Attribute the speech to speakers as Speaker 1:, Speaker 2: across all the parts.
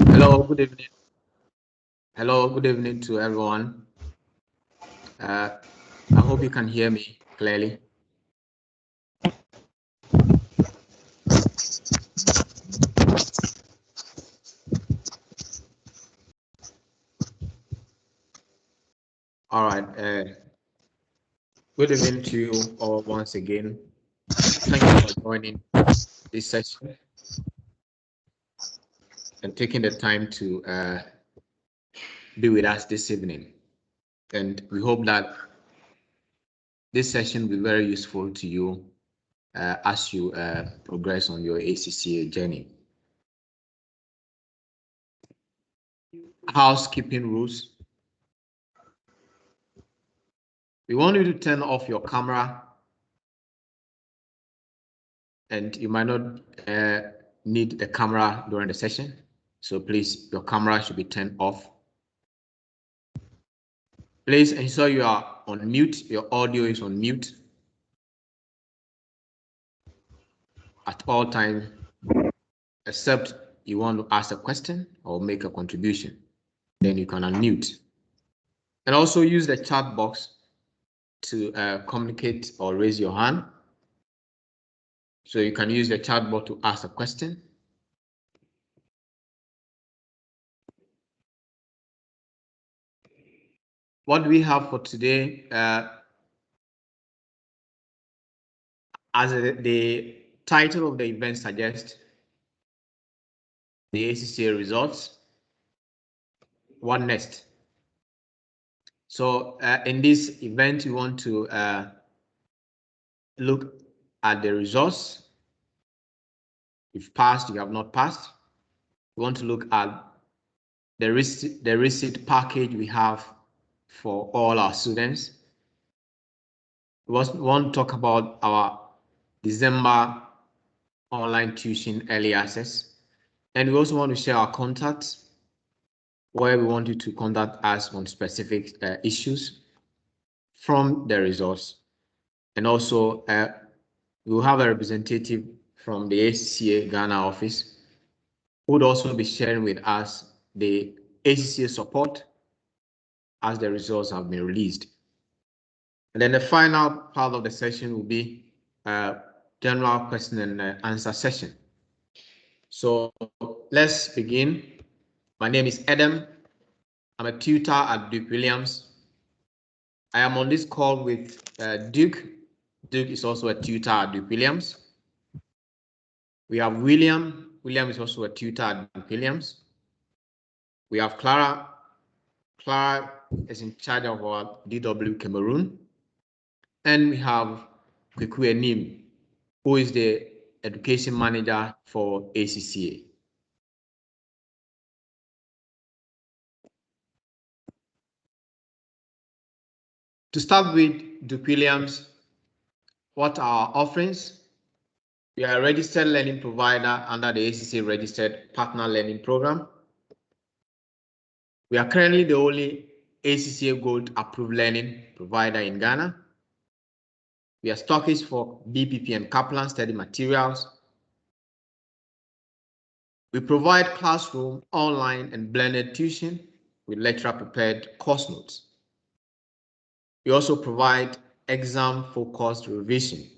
Speaker 1: Hello, good evening. Hello, good evening to everyone. I hope you can hear me clearly. All right. Good evening to you all once again. Thank you for joining this session and taking the time to be with us this evening. And we hope that this session will be very useful to you as you progress on your ACCA journey. Housekeeping rules. We want you to turn off your camera, and you might not need the camera during the session. So please, your camera should be turned off. Please ensure you are on mute. Your audio is on mute at all times, except you want to ask a question or make a contribution. Then you can unmute. And also use the chat box to communicate or raise your hand. So you can use the chat box to ask a question. What do we have for today? As the title of the event suggests, the ACCA results. What next? So in this event, you want to look at the results. You've passed, you have not passed. We want to look at the receipt package we have for all our students. We want to talk about our December online tuition early access. And we also want to share our contacts, where we want you to contact us on specific issues from the results. And also, we'll have a representative from the ACCA Ghana office who would also be sharing with us the ACCA support as the results have been released. And then the final part of the session will be a general question and answer session. So let's begin. My name is Adam. I'm a tutor at Duke Williams. I am on this call with Duke. Duke is also a tutor at Duke Williams. We have William. William is also a tutor at Duke Williams. We have Clara. Clara is in charge of our DW Cameroon. And we have Kweku Enim, who is the education manager for ACCA. To start with Duke Williams, what are our offerings? We are a registered learning provider under the ACCA Registered Partner Learning Program. We are currently the only ACCA Gold approved learning provider in Ghana. We are stockists for BPP and Kaplan study materials. We provide classroom, online, and blended tuition with lecturer-prepared course notes. We also provide exam-focused revision,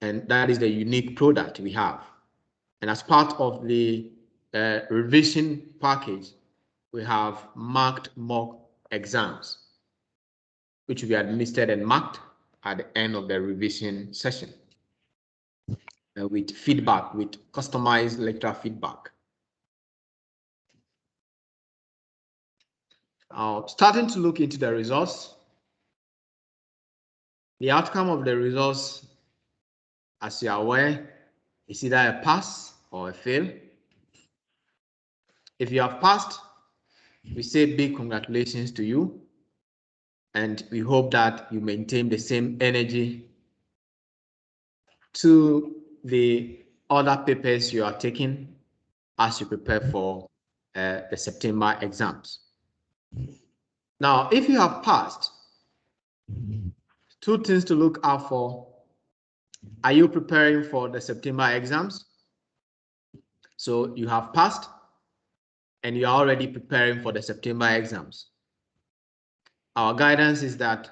Speaker 1: and that is the unique product we have. And as part of the revision package, we have marked mock exams, which will be administered and marked at the end of the revision session with feedback, with customized lecturer feedback. Starting to look into the results, the outcome of the results, as you are aware, is either a pass or a fail. If you have passed, we say big congratulations to you, and we hope that you maintain the same energy to the other papers you are taking as you prepare for the September exams. Now, if you have passed, two things to look out for Are you preparing for the September exams? So you have passed and you are already preparing for the September exams. Our guidance is that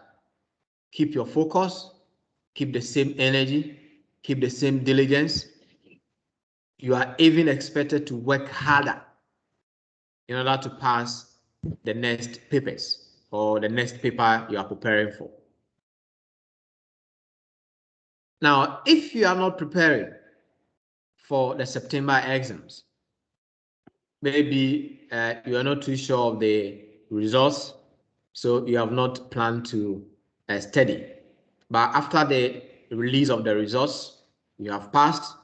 Speaker 1: keep your focus, keep the same energy, keep the same diligence. You are even expected to work harder in order to pass the next papers or the next paper you are preparing for. Now, if you are not preparing for the September exams, maybe you are not too sure of the results, so you have not planned to study. But after the release of the results, you have passed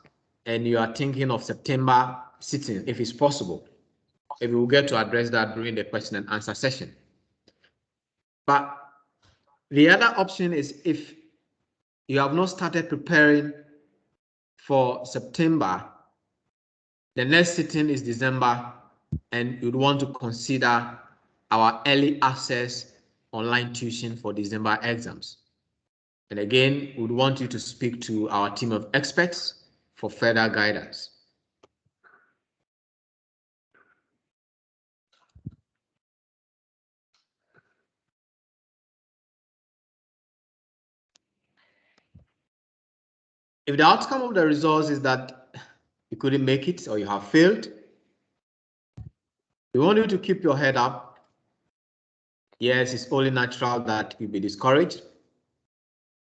Speaker 1: and you are thinking of September sitting, if it's possible. If we will get to address that during the question and answer session. But the other option is if you have not started preparing for September, the next sitting is December, and you'd want to consider our early access online tuition for December exams. And again, we'd want you to speak to our team of experts for further guidance. If the outcome of the results is that you couldn't make it or you have failed, we want you to keep your head up. Yes, it's only natural that you'll be discouraged,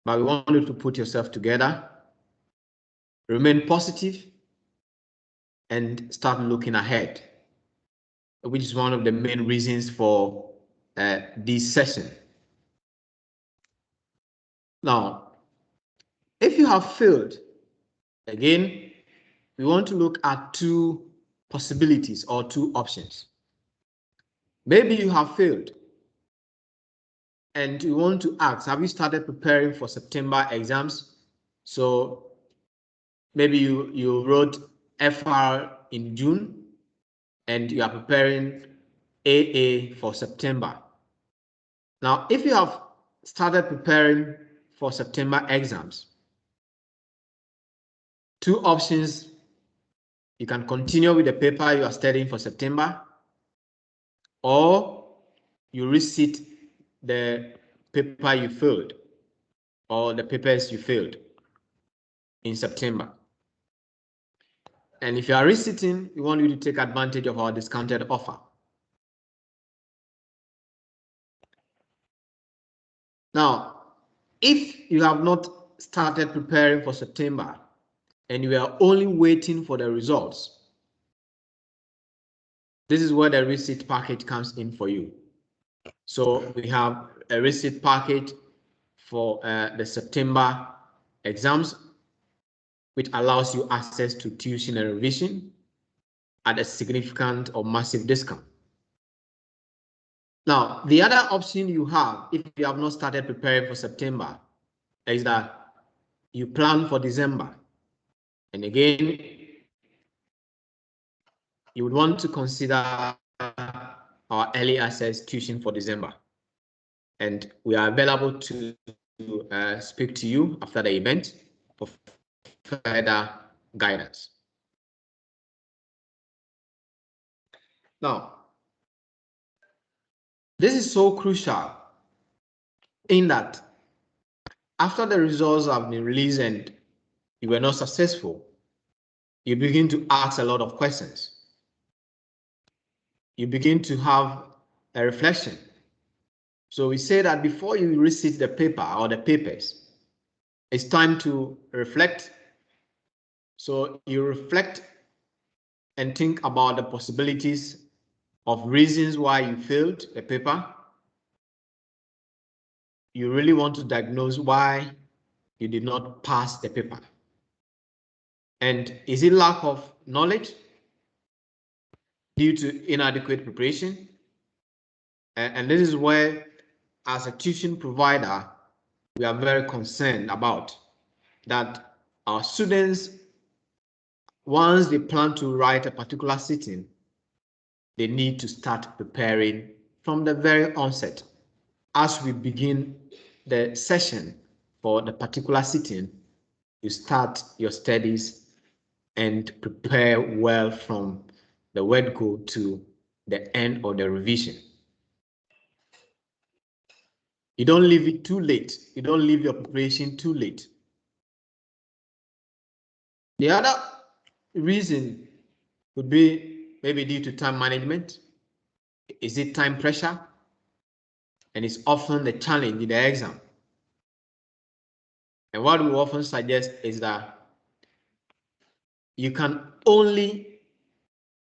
Speaker 1: but we want you to put yourself together, remain positive, and start looking ahead, which is one of the main reasons for this session. Now, if you have failed, again, we want to look at two possibilities or two options. Maybe you have failed and you want to ask, have you started preparing for September exams? So maybe you wrote FR in June and you are preparing AA for September. Now, if you have started preparing for September exams, two options: you can continue with the paper you are studying for September, or you resit the paper you failed or the papers you failed in September. And if you are resitting, we want you to take advantage of our discounted offer. Now, if you have not started preparing for September and you are only waiting for the results, this is where the receipt package comes in for you. So we have a receipt package for the September exams, which allows you access to tuition and revision at a significant or massive discount. Now, the other option you have, if you have not started preparing for September, is that you plan for December. And again, you would want to consider our early access tuition for December. And we are available to speak to you after the event for further guidance. Now, this is so crucial in that after the results have been released and you were not successful, you begin to ask a lot of questions. You begin to have a reflection. So we say that before you receive the paper or the papers, it's time to reflect. So you reflect and think about the possibilities of reasons why you failed the paper. You really want to diagnose why you did not pass the paper. And is it lack of knowledge due to inadequate preparation? And this is where, as a tuition provider, we are very concerned about that our students, once they plan to write a particular sitting, they need to start preparing from the very onset. As we begin the session for the particular sitting, you start your studies and prepare well from the word go to the end of the revision. You don't leave it too late. You don't leave your preparation too late. The other reason could be maybe due to time management. Is it time pressure? And it's often the challenge in the exam. And what we often suggest is that you can only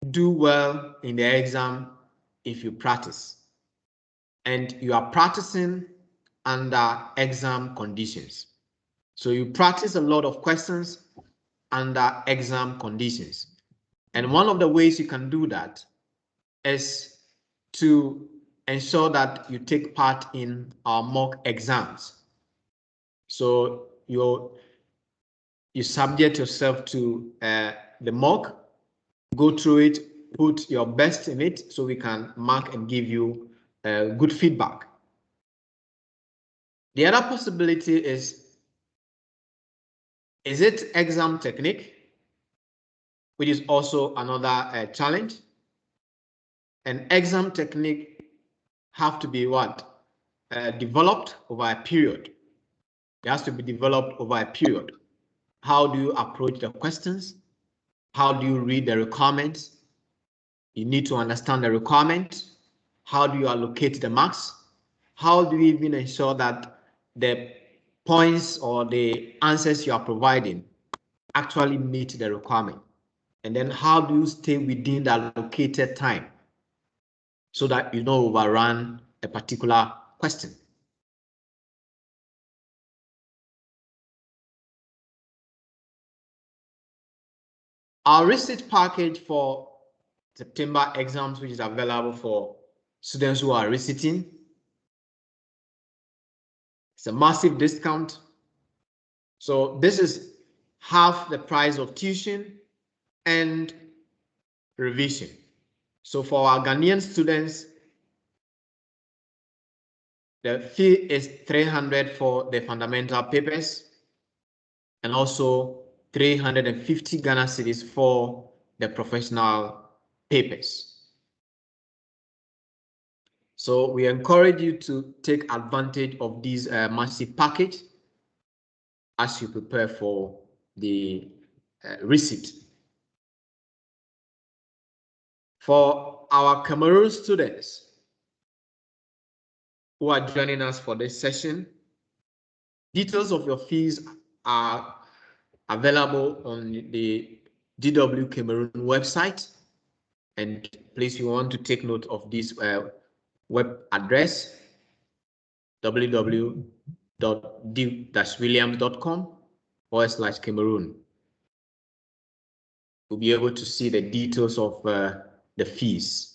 Speaker 1: do well in the exam if you practice. And you are practicing under exam conditions. So you practice a lot of questions under exam conditions. And one of the ways you can do that is to ensure that you take part in our mock exams. So you subject yourself to the mock, go through it, put your best in it so we can mark and give you good feedback. The other possibility is it exam technique, which is also another challenge? An exam technique have to be what? Developed over a period. It has to be developed over a period. How do you approach the questions? How do you read the requirements? You need to understand the requirement. How do you allocate the marks? How do you even ensure that the points or the answers you are providing actually meet the requirement? And then how do you stay within the allocated time so that you don't overrun a particular question? Our research package for September exams, which is available for students who are resitting, it's a massive discount. So this is half the price of tuition and revision. So for our Ghanaian students, the fee is 300 for the fundamental papers and also 350 Ghana cedis for the professional papers. So we encourage you to take advantage of this massive package as you prepare for the receipt. For our Cameroon students who are joining us for this session, details of your fees are available on the DW Cameroon website. And please, you want to take note of this web address, www.d-williams.com/Cameroon. You'll be able to see the details of the fees.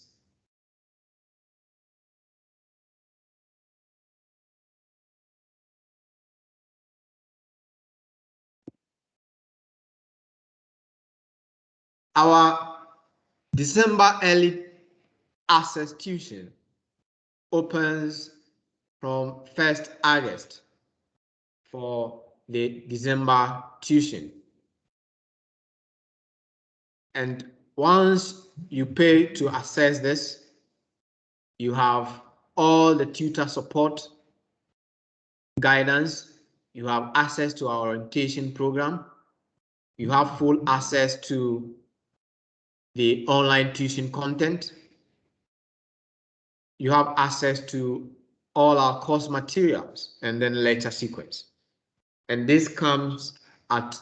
Speaker 1: Our December early access tuition opens from 1st August for the December tuition. And once you pay to access this, you have all the tutor support, guidance, you have access to our orientation program, you have full access to the online tuition content, you have access to all our course materials and then lecture sequence. And this comes at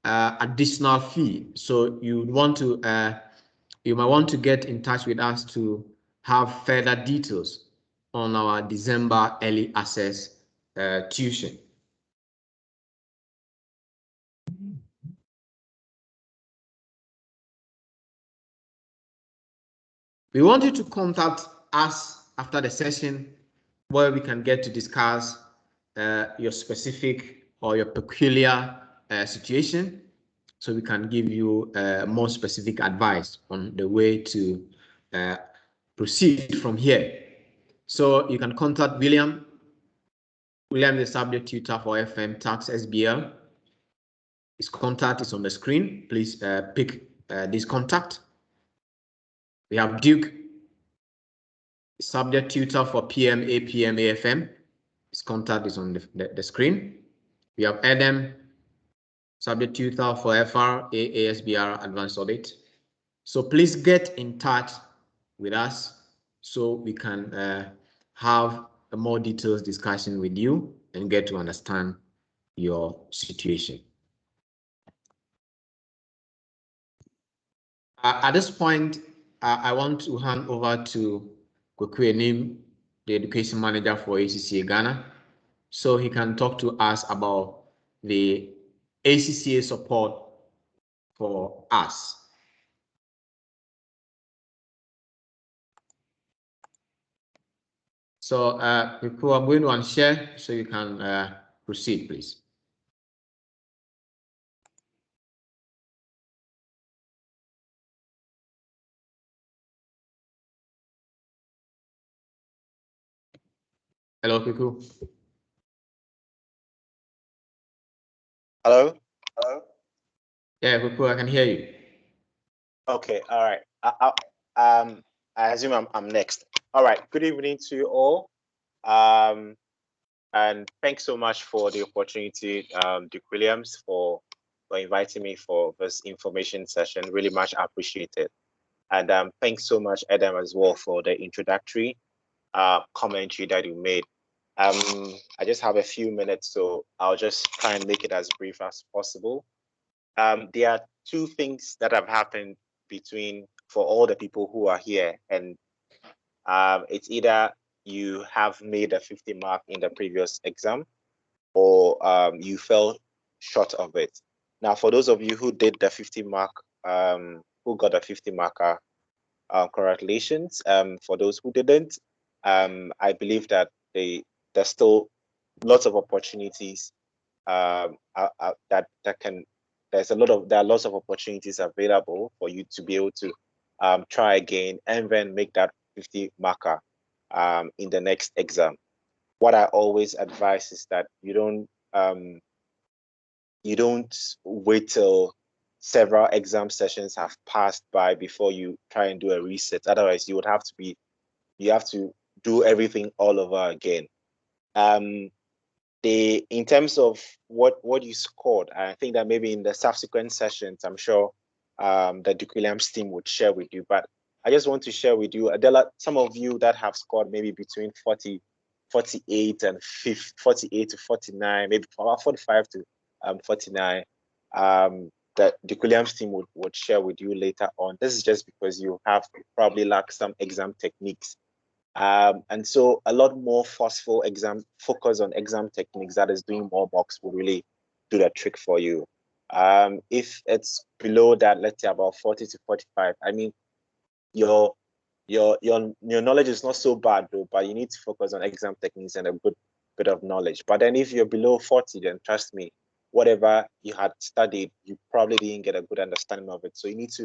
Speaker 1: additional fee. So you want to you might want to get in touch with us to have further details on our December early access tuition. We want you to contact us after the session where we can get to discuss your specific or your peculiar situation, so we can give you more specific advice on the way to proceed from here. So you can contact William. William is the subject tutor for FM Tax SBL. His contact is on the screen. Please pick this contact. We have Duke, subject tutor for PM, APM, AFM. His contact is on the screen. We have Adam, subject tutor for FR, ASBR, Advanced Audit. So please get in touch with us so we can have a more detailed discussion with you and get to understand your situation. At this point, I want to hand over to Kwekwe Nim, the education manager for ACCA Ghana, so he can talk to us about the ACCA support for us. So, Kwekwe, I'm going to unshare so you can proceed, please. Hello, Kwekwe.
Speaker 2: Hello? Hello?
Speaker 1: Yeah, Kwekwe, I can hear you.
Speaker 2: Okay, all right. I assume I'm next. All right, good evening to you all. And thanks so much for the opportunity, Duke Williams, for inviting me for this information session. Really much appreciated. And thanks so much, Adam, as well, for the introductory commentary that you made. I just have a few minutes, so I'll just try and make it as brief as possible. There are two things that have happened for all the people who are here, and it's either you have made a 50 mark in the previous exam, or you fell short of it. Now, for those of you who did the 50 mark, who got a 50 marker, congratulations. For those who didn't, I believe that there's still lots of opportunities there are lots of opportunities available for you to be able to try again and then make that 50 marker in the next exam. What I always advise is that you don't wait till several exam sessions have passed by before you try and do a reset. Otherwise, you have to do everything all over again. In terms of what you scored, I think that maybe in the subsequent sessions, I'm sure the Duke Williams team would share with you. But I just want to share with you, there are some of you that have scored maybe between 48 and 48 to 49, maybe 45 to 49. That Duke Williams team would share with you later on. This is just because you probably lack some exam techniques. And so a lot more forceful focus on exam techniques that is doing more mocks will really do the trick for you. If it's below that, let's say about 40 to 45, I mean, your knowledge is not so bad though, but you need to focus on exam techniques and a good bit of knowledge. But then if you're below 40, then trust me, whatever you had studied, you probably didn't get a good understanding of it. So you need to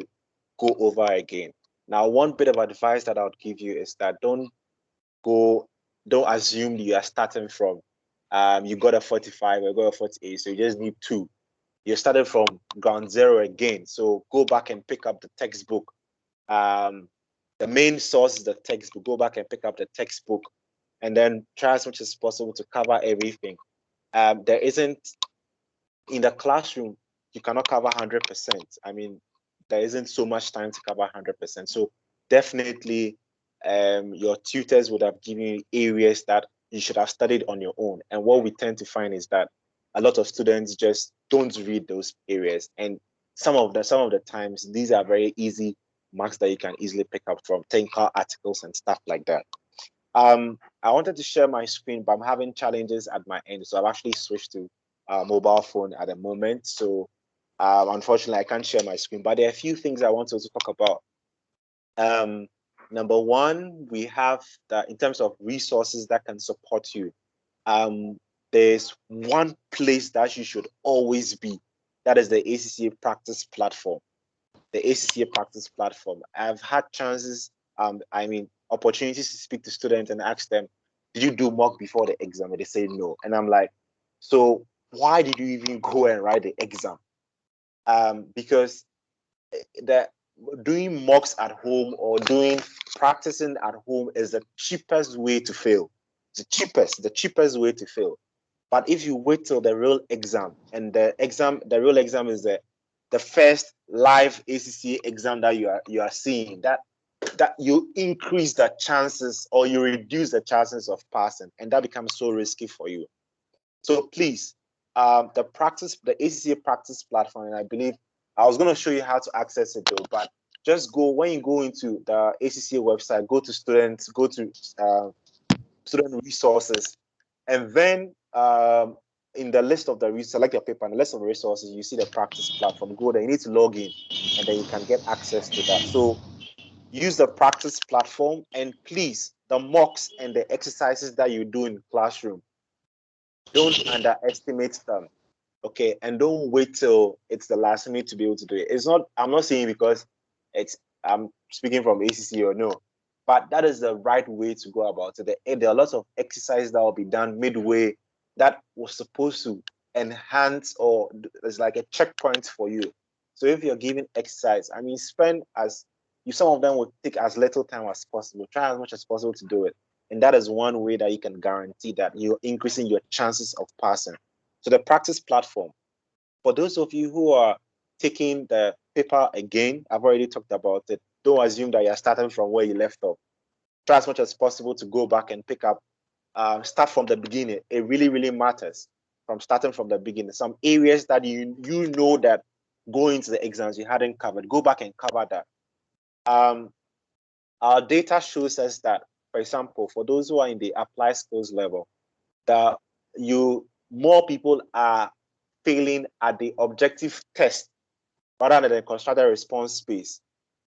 Speaker 2: go over again. Now, one bit of advice that I would give you is that don't assume you are starting from you got a 45 or you got a 48, so you just need 2. You're starting from ground zero again. So go back and pick up the textbook. The main source is the textbook. Go back and pick up the textbook and then try as much as possible to cover everything. There isn't, in the classroom, you cannot cover 100%. I mean, there isn't so much time to cover 100%. So definitely your tutors would have given you areas that you should have studied on your own. And what we tend to find is that a lot of students just don't read those areas. And some of the times, these are very easy marks that you can easily pick up from technical articles and stuff like that. I wanted to share my screen, but I'm having challenges at my end. So I've actually switched to mobile phone at the moment. So unfortunately, I can't share my screen, but there are a few things I want to talk about. Number one, we have that in terms of resources that can support you. There's one place that you should always be. That is the ACCA practice platform. The ACCA practice platform. I've had chances, opportunities to speak to students and ask them, did you do mock before the exam? And they say no. And I'm like, so why did you even go and write the exam? because the doing mocks at home or doing practicing at home is the cheapest way to fail. The cheapest way to fail. But if you wait till the real exam, and the real exam is the first live ACCA exam that you are seeing, that you increase the chances or you reduce the chances of passing, and that becomes so risky for you. So please, the ACCA practice platform, and I believe I was going to show you how to access it though, but just go, when you go into the ACCA website, go to students, go to student resources, and then in the list of select your paper, and the list of resources, you see the practice platform. Go there, you need to log in, and then you can get access to that. So use the practice platform, and please, the mocks and the exercises that you do in classroom, don't underestimate them. Okay, and don't wait till it's the last minute to be able to do it. I'm not saying because I'm speaking from ACC or no, but that is the right way to go about it. There are lots of exercises that will be done midway that was supposed to enhance, or it's like a checkpoint for you. So if you're giving exercise, I mean, some of them will take as little time as possible. Try as much as possible to do it. And that is one way that you can guarantee that you're increasing your chances of passing. So the practice platform, for those of you who are taking the paper again, I've already talked about it. Don't assume that you're starting from where you left off. Try as much as possible to go back and pick up, start from the beginning. It really, really matters from starting from the beginning. Some areas that you know that going to the exams you hadn't covered, go back and cover that. Our data shows us that, for example, for those who are in the applied skills level, that more people are failing at the objective test rather than the constructed response space.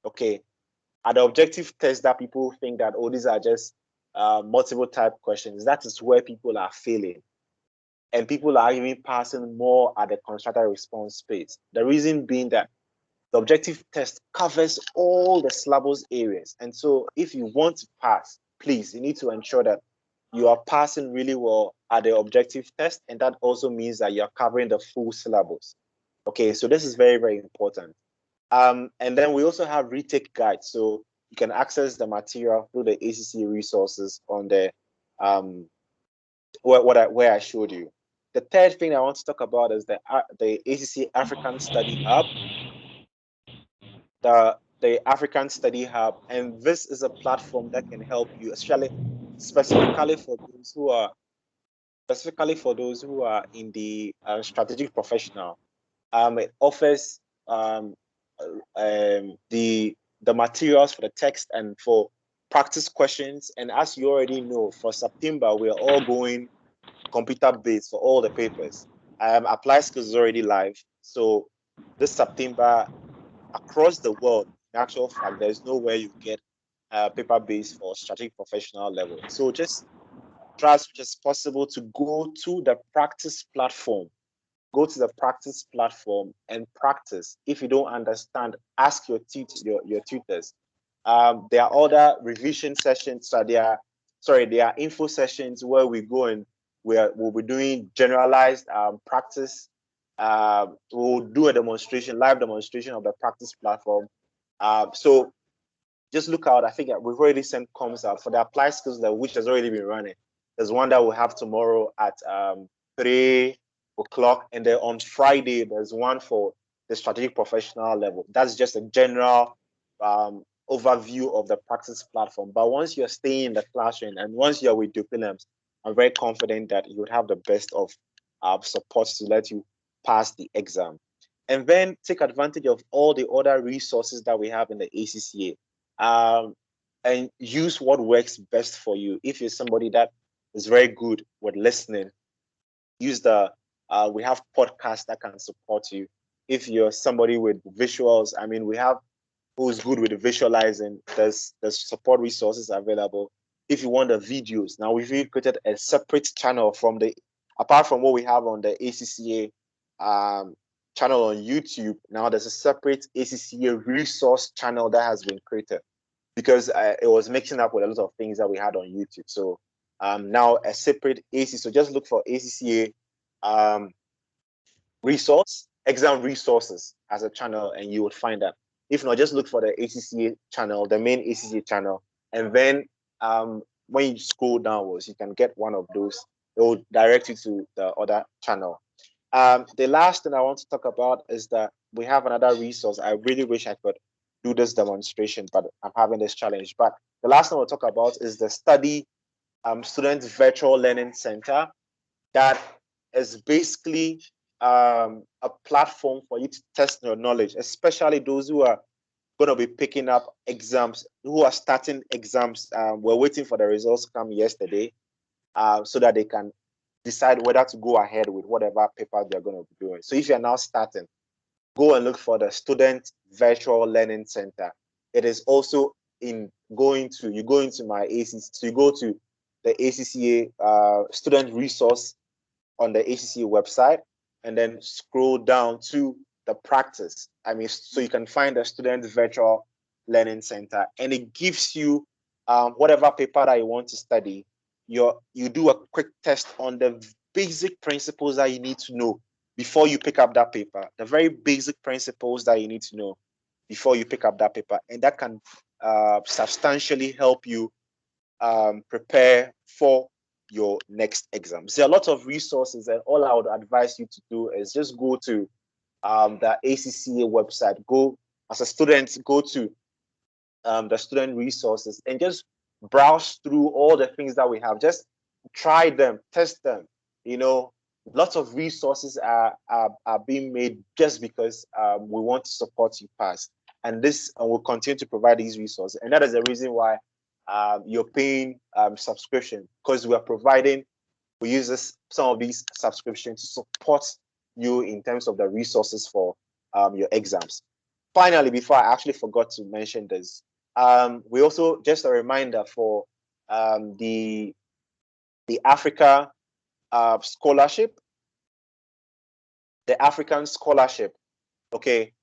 Speaker 2: Okay, at the objective test, that people think that, oh, these are just multiple type questions. That is where people are failing, and people are even passing more at the constructed response space. The reason being that the objective test covers all the syllabus areas, and so if you want to pass, please, you need to ensure that you are passing really well at the objective test, and that also means that you're covering the full syllabus. Okay, so this is very, very important. And then we also have retake guides, so you can access the material through the ACC resources on the where I showed you. The third thing I want to talk about is the ACC African Study Hub. The African Study Hub, and this is a platform that can help you, specifically for those who are in the strategic professional. It offers the materials for the text and for practice questions. And as you already know, for September, we're all going computer-based for all the papers. Applied Skills is already live. So this September, across the world, in actual fact, there's nowhere you get paper-based for strategic professional level. So just try as much as possible to go to the practice platform. Go to the practice platform and practice. If you don't understand, ask your tutors. There are other revision sessions. So there are info sessions where we go and we'll be doing generalized practice. We'll do a live demonstration of the practice platform. So just look out. I think we've already sent comms out for the applied skills level, which has already been running. There's one that we'll have tomorrow at 3 o'clock, and then on Friday there's one for the strategic professional level. That's just a general overview of the practice platform. But once you're staying in the classroom and once you're with Dupilums, I'm very confident that you would have the best of support to let you pass the exam. And then take advantage of all the other resources that we have in the ACCA. And use what works best for you. If you're somebody that is very good with listening, use we have podcasts that can support you. If you're somebody with visuals, I mean, we have who's good with visualizing. There's support resources available. If you want the videos, now we've created a separate channel apart from what we have on the ACCA channel on YouTube. Now there's a separate ACCA resource channel that has been created because it was mixing up with a lot of things that we had on YouTube. So now a separate ACCA. So just look for ACCA exam resources, as a channel, and you would find that. If not, just look for the ACCA channel, the main ACCA channel, and then when you scroll downwards, you can get one of those. It will direct you to the other channel. The last thing I want to talk about is that we have another resource. I really wish I could do this demonstration, but I'm having this challenge. But the last thing we'll talk about is the Study Student Virtual Learning Center. That is basically a platform for you to test your knowledge, especially those who are going to be picking up exams, who are starting exams. We're waiting for the results to come yesterday so that they can decide whether to go ahead with whatever paper they're going to be doing. So if you're now starting, go and look for the Student Virtual Learning Center. It is also you go into my ACCA, so you go to the ACCA student resource on the ACCA website, and then scroll down to the practice. So you can find the Student Virtual Learning Center, and it gives you whatever paper that you want to study. You do a quick test on the basic principles that you need to know before you pick up that paper. The very basic principles that you need to know before you pick up that paper, and that can substantially help you prepare for your next exam. There are a lot of resources, and all I would advise you to do is just go to the ACCA website. Go as a student, go to the student resources and just browse through all the things that we have. Just try them, test them. Lots of resources are being made just because we want to support you pass. And we'll continue to provide these resources. And that is the reason why you're paying subscription, because we use some of these subscriptions to support you in terms of the resources for your exams. Finally, before I actually forgot to mention this, we also, just a reminder for the Africa scholarship, the African scholarship. Okay,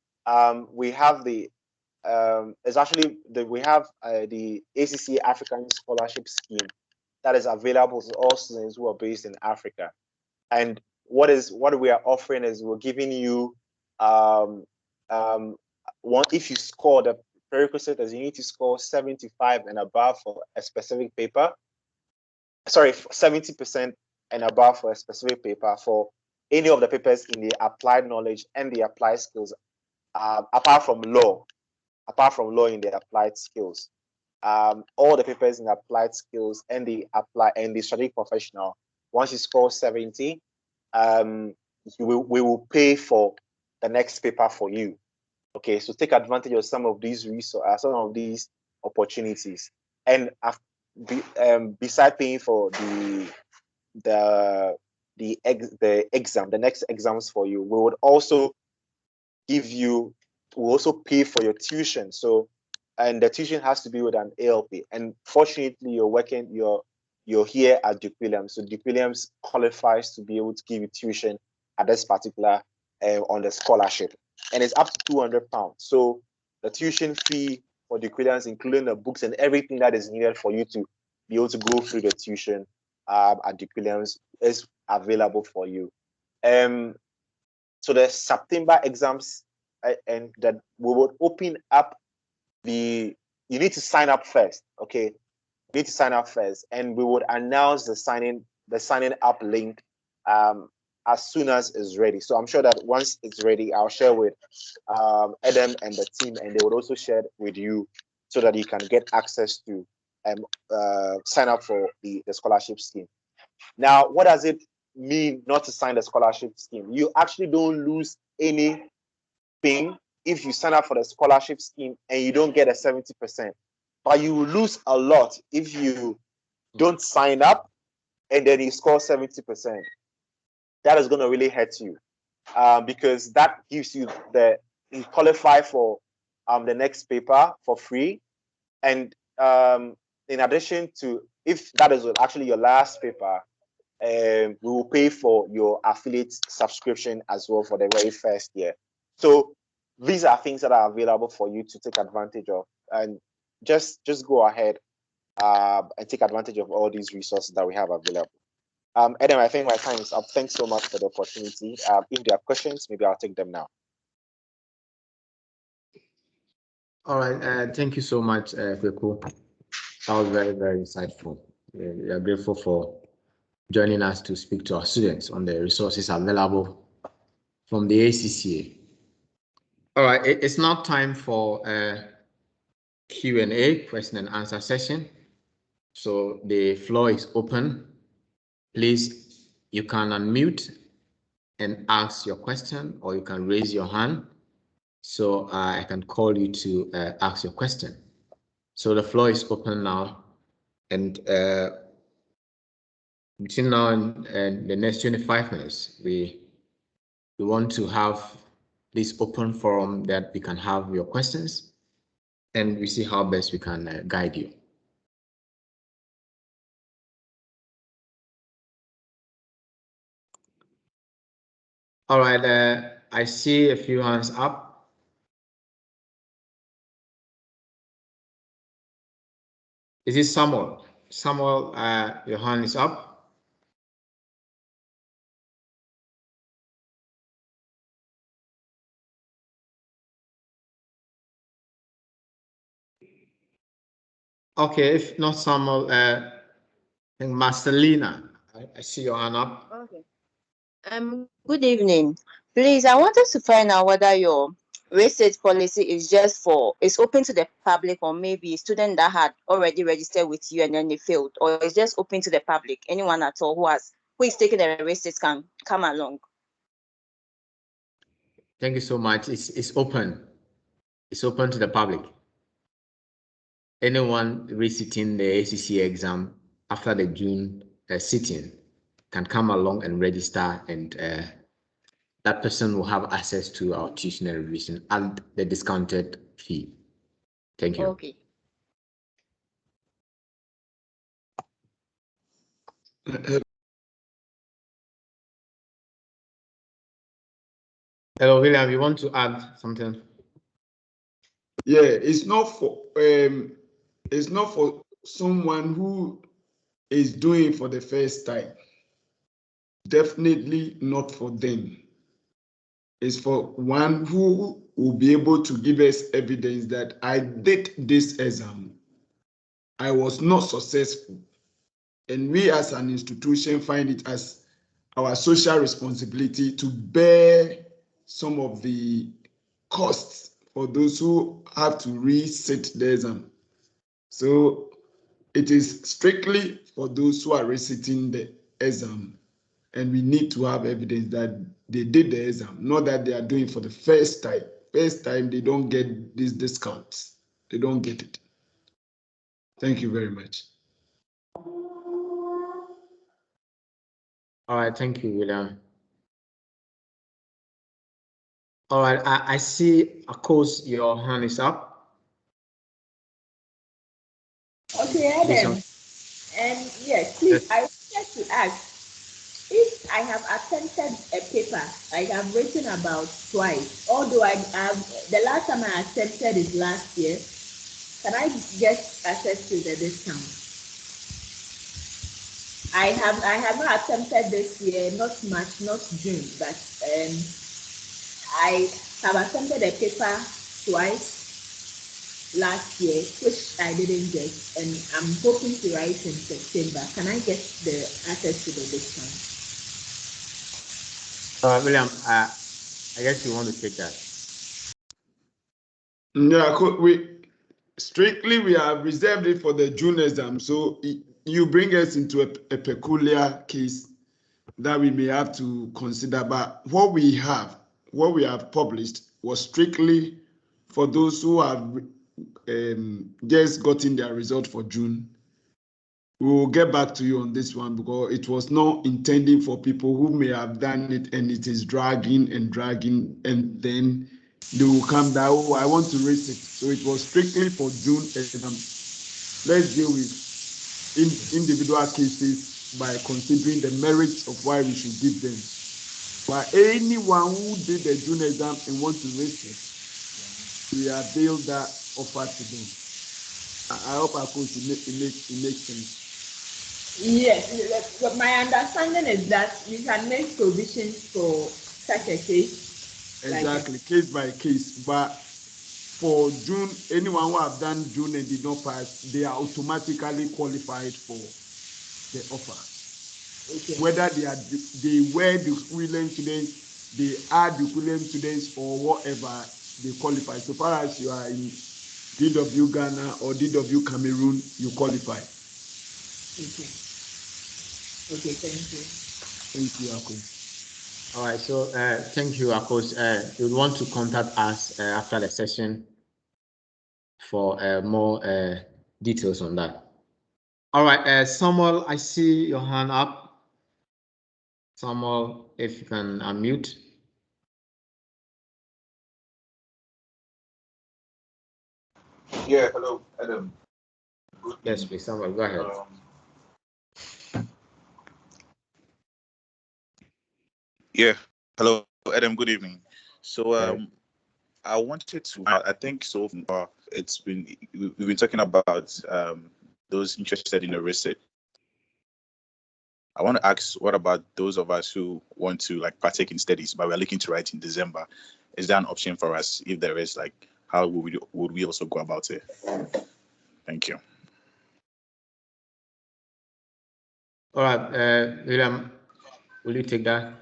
Speaker 2: we have the ACCA African Scholarship Scheme that is available to all students who are based in Africa. And what we are offering is we're giving you if you score, the prerequisite is you need to score 75 and above for a specific paper. Sorry, 70% and above for a specific paper for any of the papers in the applied knowledge and the applied skills, apart from law in the applied skills. All the papers in applied skills and the strategic professional, once you score 70, we will pay for the next paper for you. Okay, so take advantage of some of these some of these opportunities. And beside paying for the exam, the next exams for you, we would also pay for your tuition. So, and the tuition has to be with an ALP. And fortunately, you're here at Duke Williams. So Duke Williams qualifies to be able to give you tuition at this particular on the scholarship, and it's up to £200. So the tuition fee for Duke Williams, including the books and everything that is needed for you to be able to go through the tuition at Duke Williams, is available for you. So the September exams, and that we would open up you need to sign up first. Okay, you need to sign up first, and we would announce the signing up link as soon as it's ready. So I'm sure that once it's ready, I'll share with Adam and the team, and they would also share it with you so that you can get access to sign up for the scholarship scheme. Now, what does it mean not to sign the scholarship scheme? You actually don't lose anything if you sign up for the scholarship scheme and you don't get a 70%, but you will lose a lot if you don't sign up and then you score 70%. That is going to really hurt you because that gives you you qualify for the next paper for free. And in addition to, if that is actually your last paper, we will pay for your affiliate subscription as well for the very first year. So these are things that are available for you to take advantage of, and just go ahead and take advantage of all these resources that we have available. Adam, I think my time is up. Thanks so much for the opportunity. If there are questions, maybe I'll take them now.
Speaker 1: All right. Thank you so much, Kweku. That was very, very insightful. We are grateful for joining us to speak to our students on the resources available from the ACCA. All right. It's now time for Q&A, question and answer session. So the floor is open. Please, you can unmute and ask your question, or you can raise your hand so I can call you to ask your question. So the floor is open now, and between now and the next 25 minutes, we want to have this open forum that we can have your questions, and we see how best we can guide you. All right, I see a few hands up. Is it Samuel? Samuel, your hand is up. Okay, if not Samuel, Marcelina, I see your hand up.
Speaker 3: Okay. Good evening. Please, I wanted to find out whether your research policy is open to the public, or maybe a student that had already registered with you and then they failed, or it's just open to the public. Anyone at all who is taking the research can come along.
Speaker 1: Thank you so much. It's open. It's open to the public. Anyone resitting the ACCA exam after the June sitting can come along and register, and that person will have access to our tuition and revision and the discounted fee. Thank you.
Speaker 3: Okay.
Speaker 1: Hello, William, you want to add something?
Speaker 4: Yeah, it's not for someone who is doing it for the first time. Definitely not for them. It's for one who will be able to give us evidence that I did this exam. I was not successful. And we as an institution find it as our social responsibility to bear some of the costs for those who have to resit the exam. So it is strictly for those who are resitting the exam, and we need to have evidence that they did the exam, not that they are doing for the first time. First time, they don't get these discounts. They don't get it. Thank you very much.
Speaker 1: All right, thank you, William. All right, I see, of course, your hand is up.
Speaker 5: Okay, Adam. And yes, please, I wanted to ask if I have attempted a paper I have written about twice, although I have the last time I attempted it last year, can I get access to the discount? I have not attempted this year, not much, not June, but I have attempted a paper twice last year, which I didn't get, and I'm hoping to write in September. Can I get the access to the discount?
Speaker 1: William, I guess you want to take that.
Speaker 4: Yeah, we have reserved it for the June exam. So you bring us into a peculiar case that we may have to consider. But what we have published was strictly for those who have just gotten their result for June. We will get back to you on this one because it was not intended for people who may have done it and it is dragging, and then they will come down. Oh, I want to raise it. So it was strictly for June exam. Let's deal with individual cases by considering the merits of why we should give them. But anyone who did the June exam and wants to raise it, we avail that offer to them. I hope it makes sense.
Speaker 5: Yes, but my understanding is that you can make provisions for such a case.
Speaker 4: Exactly, case by case. But for June, anyone who have done June and did not pass, they are automatically qualified for the offer.
Speaker 5: Okay.
Speaker 4: Whether they were the equivalent students, they are the equivalent students, or whatever, they qualify. So far as you are in DW Ghana or DW Cameroon, you qualify.
Speaker 5: Okay. Okay, thank you.
Speaker 4: Thank you, Akos.
Speaker 1: All right, so thank you, Akos. You would want to contact us after the session for more details on that. All right, Samuel, I see your hand up. Samuel, if you can unmute.
Speaker 6: Yeah, hello, Adam.
Speaker 1: Yes, please, Samuel, go ahead.
Speaker 6: Yeah, hello, Adam. Good evening. So, I wanted to. I think so far we've been talking about those interested in a receipt. I want to ask, what about those of us who want to like partake in studies, but we're looking to write in December? Is there an option for us? If there is, like, how would we also go about it? Thank you.
Speaker 1: All right, William, will you take that?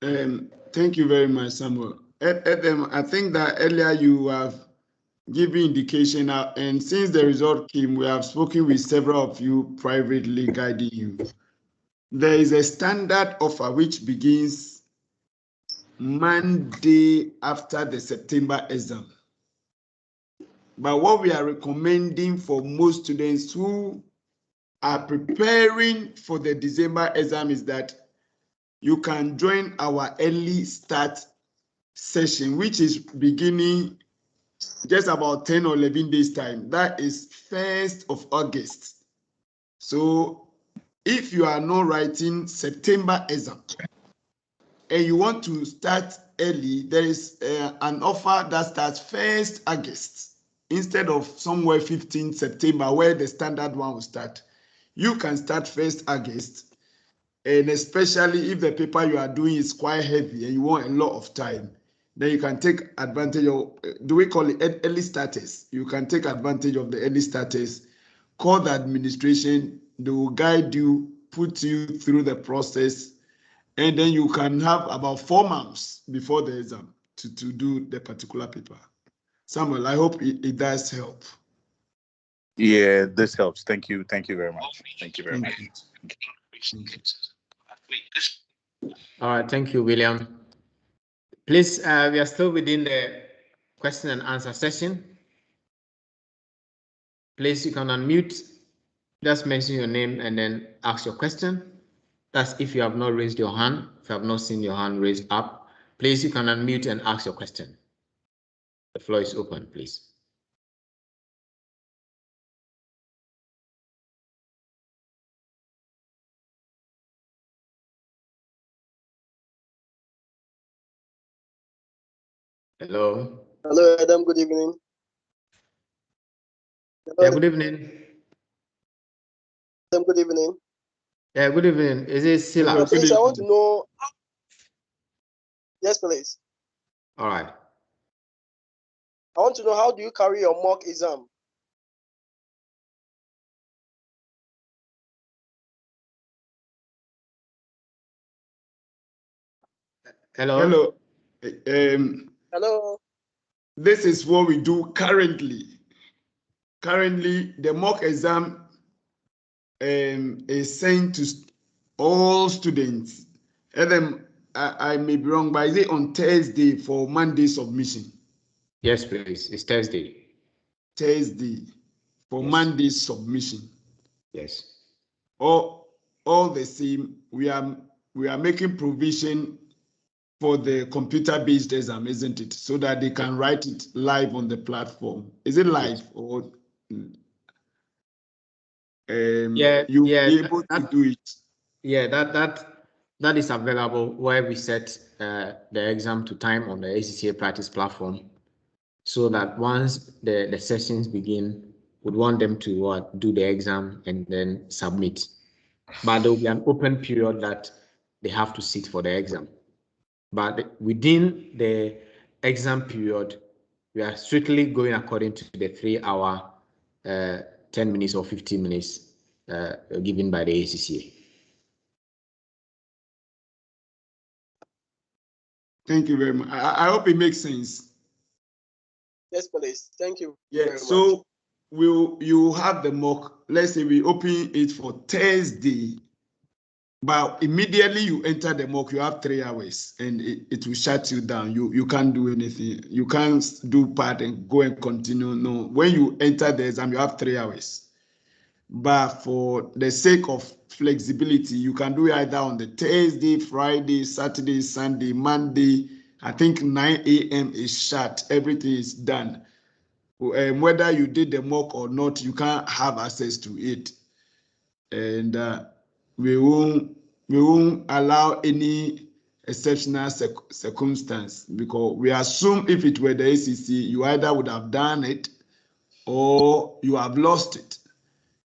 Speaker 4: Thank you very much, Samuel. Adam, I think that earlier you have given indication, and since the result came, we have spoken with several of you privately, guiding you. There is a standard offer which begins Monday after the September exam. But what we are recommending for most students who are preparing for the December exam is that you can join our early start session, which is beginning just about 10 or 11 days time. That is 1st of August. So if you are not writing September exam and you want to start early, there is an offer that starts 1st August instead of somewhere 15th September where the standard one will start. You can start 1st August, and especially if the paper you are doing is quite heavy and you want a lot of time, then you can take advantage of, do we call it early starters? You can take advantage of the early starters, call the administration, they will guide you, put you through the process, and then you can have about 4 months before the exam to do the particular paper. Samuel, I hope it does help.
Speaker 6: Yeah, this helps. Thank you. Thank you very much. Thank you very much.
Speaker 1: All right, thank you, William. Please, we are still within the question and answer session. Please, you can unmute, just mention your name and then ask your question. That's if you have not raised your hand. If you have not seen your hand raised up, please, you can unmute and ask your question. The floor is open, please. Hello.
Speaker 7: Hello, Adam. Good evening. Hello,
Speaker 1: Yeah, good evening.
Speaker 7: Adam. Good evening.
Speaker 1: Yeah, good evening. Is it Sila?
Speaker 7: Yeah, please, I want to know. Yes, please.
Speaker 1: All right.
Speaker 7: I want to know, how do you carry your mock exam?
Speaker 1: Hello.
Speaker 7: Hello.
Speaker 4: This is what we do currently. Currently, the mock exam is sent to all students. And then I may be wrong, but is it on Thursday for Monday submission?
Speaker 1: Yes, please. It's Thursday.
Speaker 4: Thursday for
Speaker 1: Yes.
Speaker 4: Monday submission.
Speaker 1: Yes.
Speaker 4: All the same, we are making provision for the computer-based exam, isn't it? So that they can write it live on the platform. Is it live? Yes. Or you'll be able to do it?
Speaker 1: Yeah, that is available where we set the exam to time on the ACCA practice platform, so that once the sessions begin, we'd want them to do the exam and then submit. But there will be an open period that they have to sit for the exam. But within the exam period, we are strictly going according to the 3-hour, 10 minutes or 15 minutes given by the ACCA.
Speaker 4: Thank you very much. I hope it makes sense.
Speaker 7: Yes, please. Thank you.
Speaker 4: Yeah.
Speaker 7: Very
Speaker 4: So you have the mock. Let's say we open it for Thursday, but immediately you enter the mock, you have 3 hours, and it will shut you down. You can't do anything. You can't do part and go and continue. No. When you enter the exam, you have 3 hours. But for the sake of flexibility, you can do it either on the Thursday, Friday, Saturday, Sunday, Monday. I think 9 a.m. is shut. Everything is done. Whether you did the mock or not, you can't have access to it. And we won't allow any exceptional circumstance, because we assume if it were the ACC, you either would have done it or you have lost it,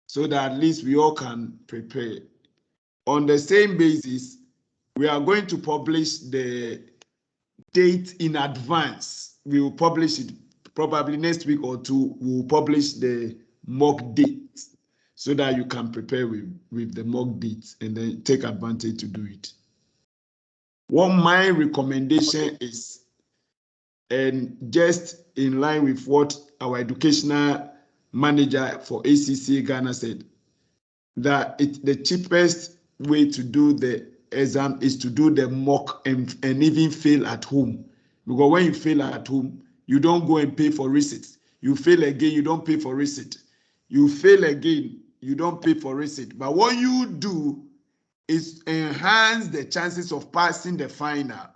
Speaker 4: so that at least we all can prepare. On the same basis, we are going to publish the date in advance. We will publish it probably next week or two. We will publish the mock date so that you can prepare with the mock dates and then take advantage to do it. What my recommendation is, and just in line with what our educational manager for ACCA Ghana said, that the cheapest way to do the exam is to do the mock and even fail at home. Because when you fail at home, you don't go and pay for receipts. You fail again, you don't pay for receipt. You fail again, you don't pay for receipt. But what you do is enhance the chances of passing the final.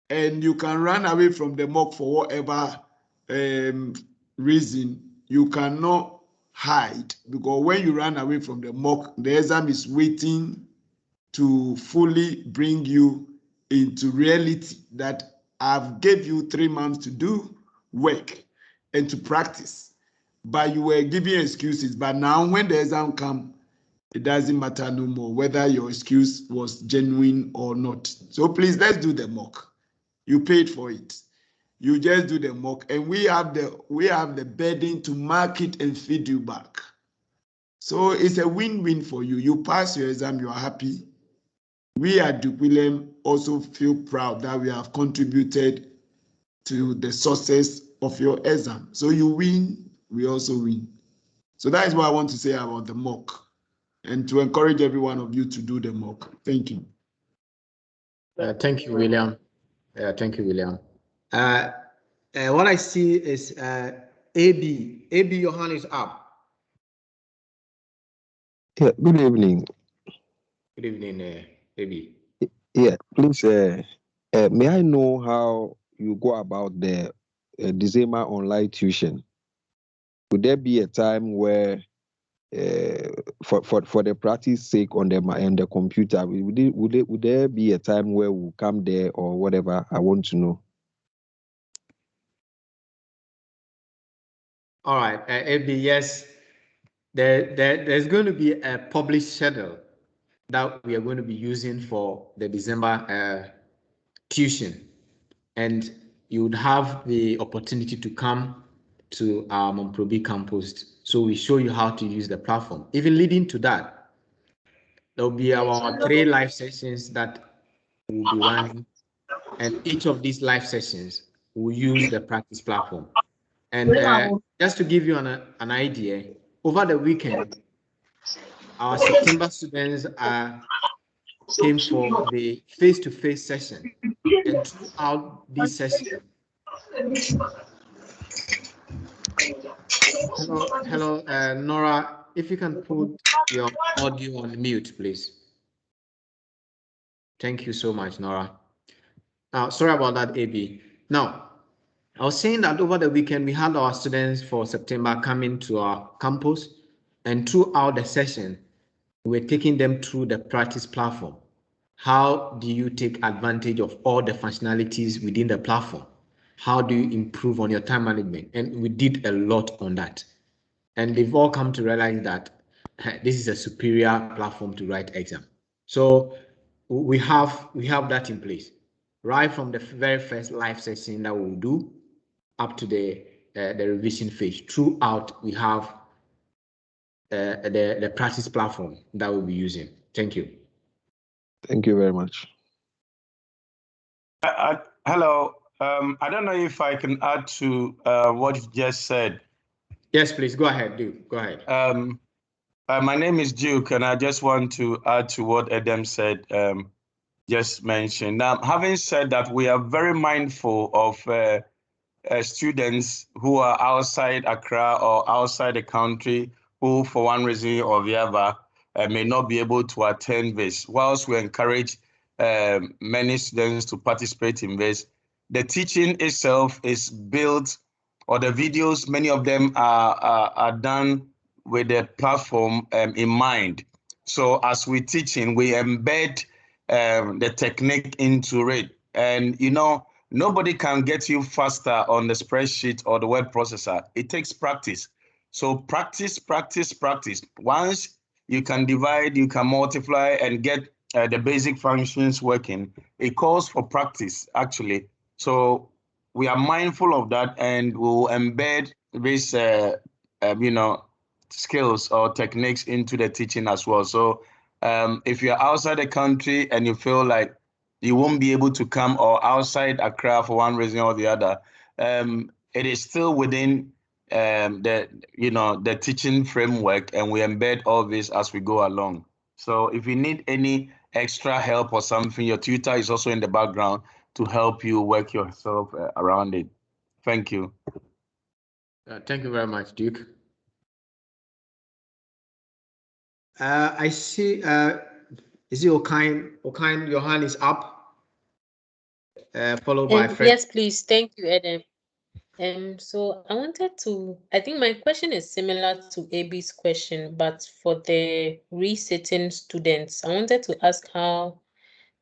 Speaker 4: And you can run away from the mock for whatever reason. You cannot hide, because when you run away from the mock, the exam is waiting to fully bring you into reality that I've gave you 3 months to do work and to practice, but you were giving excuses. But now when the exam comes, it doesn't matter no more whether your excuse was genuine or not. So please, let's do the mock. You paid for it. You just do the mock, and we have the burden to mark it and feed you back. So it's a win-win for you. You pass your exam, you are happy. We at Duke William also feel proud that we have contributed to the success of your exam. So you win, we also win. So that is what I want to say about the mock, and to encourage every one of you to do the mock. Thank you.
Speaker 1: Thank you, William. Thank you, William. What I see is AB. AB, your hand is up.
Speaker 8: Yeah, good evening.
Speaker 1: Good evening, AB.
Speaker 8: Yeah, please, may I know how you go about the December online tuition? Would there be a time where, for the practice sake on the computer, would there be a time where we'll come there or whatever? I want to know.
Speaker 1: All right, AB, yes. There's going to be a published schedule that we are going to be using for the December tuition, and you would have the opportunity to come to our Monprobi campus. So we show you how to use the platform. Even leading to that, there will be about 3 live sessions that will be running, and each of these live sessions will use the practice platform. And just to give you an idea, over the weekend, our September students came for the face-to-face session, and throughout this session, hello, Nora, if you can put your audio on mute, please. Thank you so much, Nora. Sorry about that, AB. Now, I was saying that over the weekend, we had our students for September coming to our campus, and throughout the session, we're taking them through the practice platform. How do you take advantage of all the functionalities within the platform? How do you improve on your time management? And we did a lot on that. And they've all come to realize that this is a superior platform to write exam. So we have that in place. right from the very first live session that we'll do up to the revision phase. Throughout, we have the practice platform that we'll be using. Thank you.
Speaker 8: Thank you very much.
Speaker 9: Hello. I don't know if I can add to what you just said.
Speaker 1: Yes, please go ahead, Duke. Go ahead.
Speaker 9: My name is Duke, and I just want to add to what Adam said, just mentioned. Now, having said that, we are very mindful of students who are outside Accra or outside the country who, for one reason or the other, may not be able to attend this. Whilst we encourage many students to participate in this, the teaching itself is built, or the videos, many of them are done with the platform in mind. So as we're teaching, we embed the technique into it. And, you know, nobody can get you faster on the spreadsheet or the word processor. It takes practice. So practice, practice, practice. Once you can divide, you can multiply and get the basic functions working, it calls for practice, actually. So we are mindful of that, and we'll embed these, you know, skills or techniques into the teaching as well. So if you're outside the country and you feel like you won't be able to come, or outside Accra for one reason or the other, it is still within the teaching framework, and we embed all this as we go along. So if you need any extra help or something, your tutor is also in the background to help you work yourself around it. Thank you.
Speaker 1: Thank you very much, Duke. I see, is it Okain, your hand is up, followed by Fred.
Speaker 10: Yes, please. Thank you, Adam. So I think my question is similar to AB's question, but for the resitting students, I wanted to ask how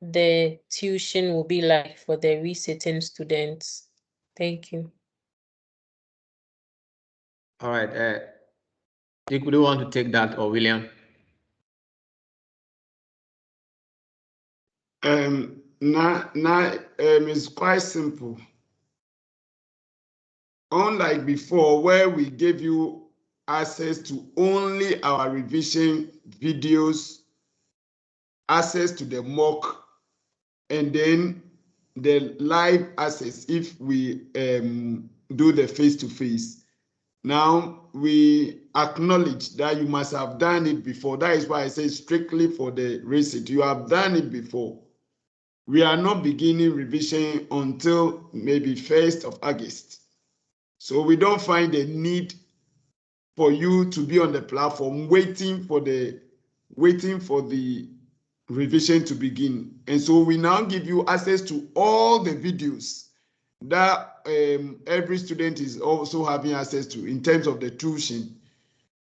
Speaker 10: the tuition will be like for the resitting students. Thank you.
Speaker 1: All right. Dick, would you want to take that, or William?
Speaker 4: It's quite simple. Unlike before, where we gave you access to only our revision videos, access to the mock, and then the live access if we do the face-to-face. Now, we acknowledge that you must have done it before. That is why I say strictly for the receipt. You have done it before. We are not beginning revision until maybe 1st of August. So we don't find a need for you to be on the platform waiting for the revision to begin. And so we now give you access to all the videos that every student is also having access to in terms of the tuition,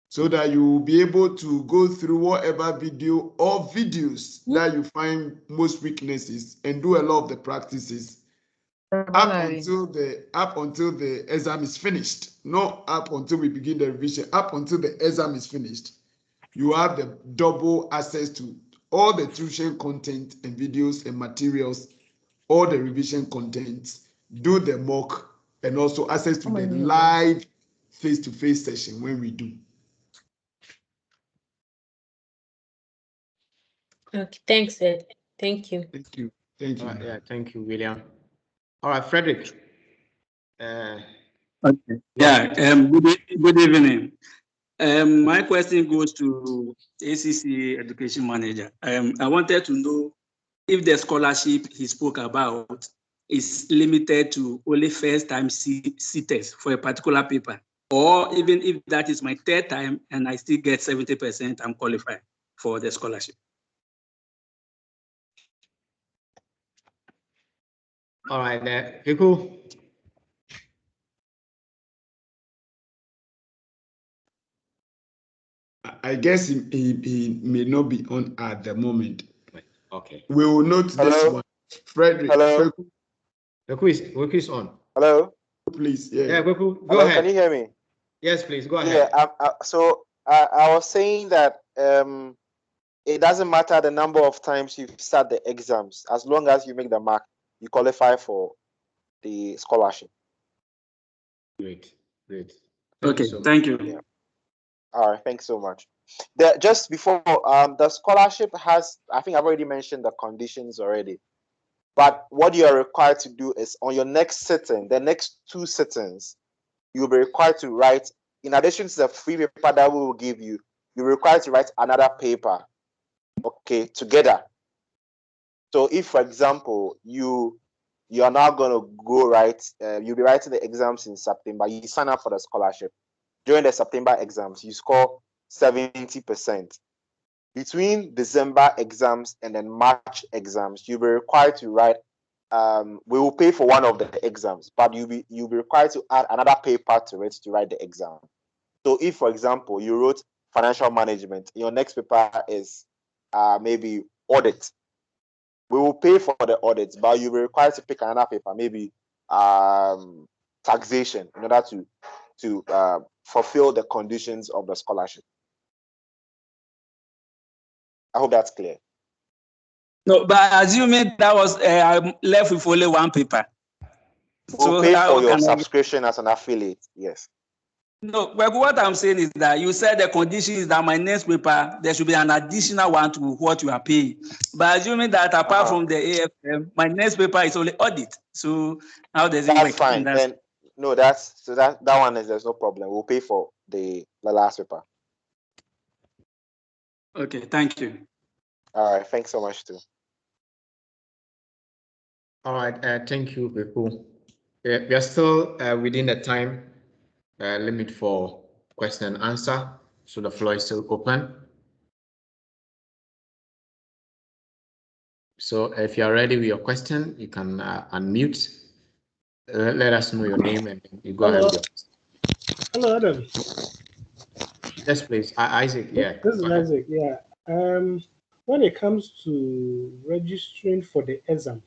Speaker 4: so that you will be able to go through whatever video or videos that you find most weaknesses and do a lot of the practices up until the exam is finished. Not up until we begin the revision, up until the exam is finished. You have the double access to all the tuition content and videos and materials, all the revision contents, do the mock, and also access to the live face-to-face session when we do.
Speaker 10: Okay, thanks, Ed. Thank you.
Speaker 4: Thank you. Thank you.
Speaker 1: Yeah, thank you, William. All right, Frederick.
Speaker 11: Okay. Yeah. Good evening. My question goes to ACCA Education Manager. I wanted to know if the scholarship he spoke about is limited to only first-time sitters for a particular paper, or even if that is my third time and I still get 70%, I'm qualified for the scholarship.
Speaker 1: All right, Kiku.
Speaker 4: I guess he may not be on at the moment.
Speaker 1: Okay.
Speaker 4: We will note this one. Frederick.
Speaker 2: Hello.
Speaker 1: Kiku is on.
Speaker 2: Hello.
Speaker 4: Please. Yeah.
Speaker 1: Kiku, go
Speaker 2: Hello,
Speaker 1: ahead.
Speaker 2: can you hear me?
Speaker 1: Yes, please go ahead.
Speaker 2: Yeah. I was saying that it doesn't matter the number of times you start the exams, as long as you make the mark, you qualify for the scholarship.
Speaker 1: Great.
Speaker 11: Okay, thank you.
Speaker 2: Yeah. All right, thanks so much. Just before, the scholarship has, I think I've already mentioned the conditions already. But what you are required to do is on your next sitting, the next 2 sittings, you'll be required to write, in addition to the free paper that we will give you, you're required to write another paper, okay, together. So if, for example, you are now going to go write, you'll be writing the exams in September, you sign up for the scholarship. During the September exams, you score 70%. Between December exams and then March exams, you'll be required to write, we will pay for one of the exams, but you'll be required to add another paper to it to write the exam. So if, for example, you wrote financial management, your next paper is maybe audit. We will pay for the audits, but you'll be required to pick another paper, maybe taxation, in order to fulfill the conditions of the scholarship. I hope that's clear.
Speaker 11: No, but assuming that was I'm left with only one paper.
Speaker 2: We'll pay for your subscription as an affiliate, yes.
Speaker 11: No, but what I'm saying is that you said the condition is that my next paper, there should be an additional one to what you are paying. But assuming that apart from the AFM, my next paper is only audit. So how does it work?
Speaker 2: That's fine. Then no, that one is, there's no problem. We'll pay for the last paper.
Speaker 11: Okay, thank you.
Speaker 2: All right, thanks so much too.
Speaker 1: All right, thank you, people. We are still within the time limit for question and answer, so the floor is still open. So if you are ready with your question, you can unmute. Let us know your name and you go ahead with your question.
Speaker 12: Hello, Adam.
Speaker 1: Yes, please. Isaac, yeah.
Speaker 12: This is Isaac, yeah. When it comes to registering for the exam,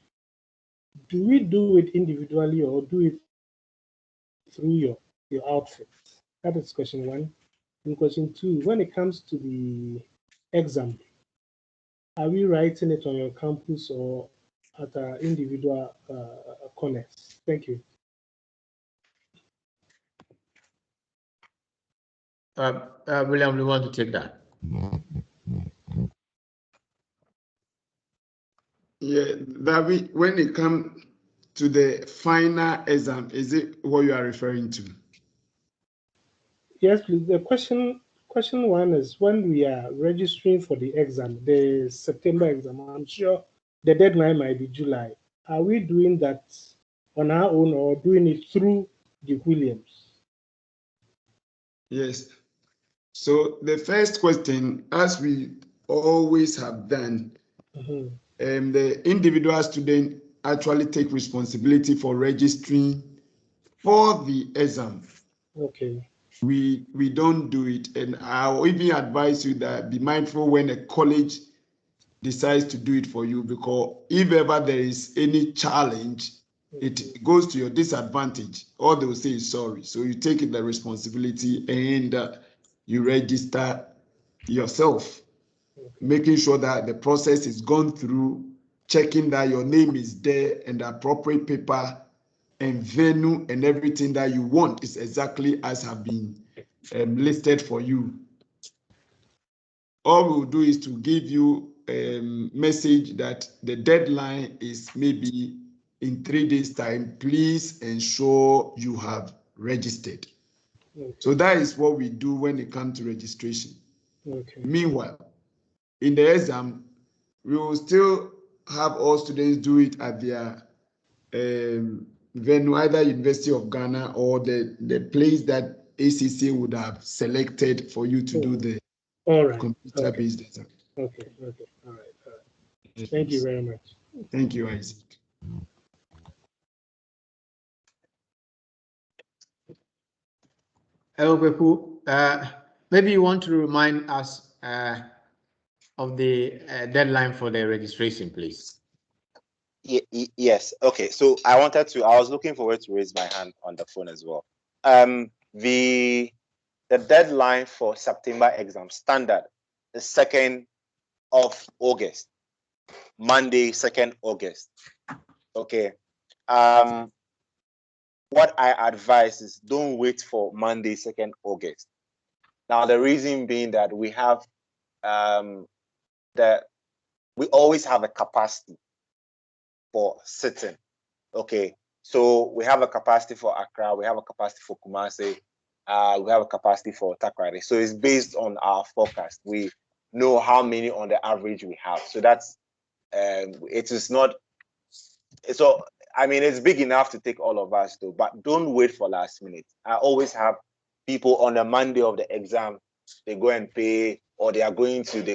Speaker 12: do we do it individually or do it through your outfit? That is question 1. And question 2, when it comes to the exam, are we writing it on your campus or at our individual corners? Thank you.
Speaker 1: William, we want to take that.
Speaker 4: Yeah, that when it comes to the final exam, is it what you are referring to?
Speaker 12: Yes, please. The question 1 is when we are registering for the exam, the September exam. I'm sure the deadline might be July. Are we doing that on our own or doing it through the Williams?
Speaker 4: Yes. So the first question, as we always have done, the individual student actually take responsibility for registering for the exam.
Speaker 12: Okay.
Speaker 4: We don't do it, and I'll even advise you that be mindful when a college decides to do it for you, because if ever there is any challenge, it goes to your disadvantage. All they will say is sorry. So you take the responsibility and you register yourself, making sure that the process is gone through, checking that your name is there and the appropriate paper and venue and everything that you want is exactly as have been listed for you. All we'll do is to give you a message that the deadline is maybe in 3 days' time. Please ensure you have registered.
Speaker 12: Okay.
Speaker 4: So that is what we do when it comes to registration.
Speaker 12: Okay.
Speaker 4: Meanwhile, in the exam, we will still have all students do it at their venue, either University of Ghana or the place that ACCA would have selected for you to do the computer-based exam.
Speaker 12: Okay. All right. Thank you very much.
Speaker 4: Thank you, Isaac.
Speaker 1: Hello, people. Maybe you want to remind us of the deadline for the registration, please.
Speaker 2: Yes. Okay. So I was looking forward to raise my hand on the phone as well. The deadline for September exam standard is 2nd of August, Monday, 2nd August. Okay. What I advise is don't wait for Monday, 2nd August. Now, the reason being that we have we always have a capacity for sitting. Okay. So we have a capacity for Accra, we have a capacity for Kumasi, we have a capacity for Takoradi. So it's based on our forecast. We know how many on the average we have. So that's it is not so I mean it's big enough to take all of us though, but don't wait for last minute. I always have people on the Monday of the exam, they go and pay, or they